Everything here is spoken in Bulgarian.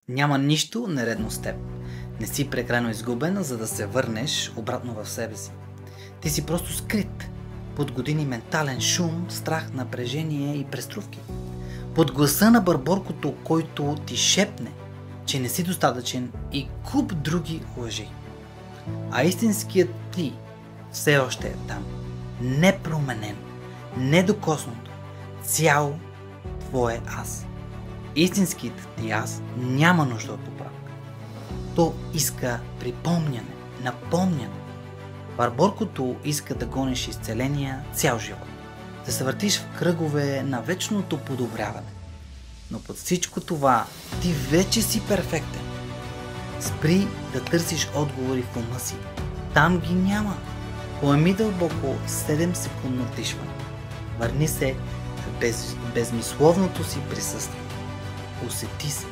Няма нищо нередно с теб. Не си прекалено изгубен, за да се върнеш обратно в себе си. Ти си просто скрит под години ментален шум, страх, напрежение и преструвки. Под гласа на бърборкото, който ти шепне, че не си достатъчен и куп други лъжи. А истинският ти все още е там. Непроменен, недокоснато, цяло твое аз. Истинският ти аз няма нужда от поправка. То иска припомняне, напомняне. Бърборкото иска да гониш изцеления цял живот. Да се въртиш в кръгове на вечното подобряване. Но под всичко това ти вече си перфектен. Спри да търсиш отговори в ума си. Там ги няма. Поеми дълбоко 7 секундно дишване. Върни се в безмисловното си присъствие. Усети се.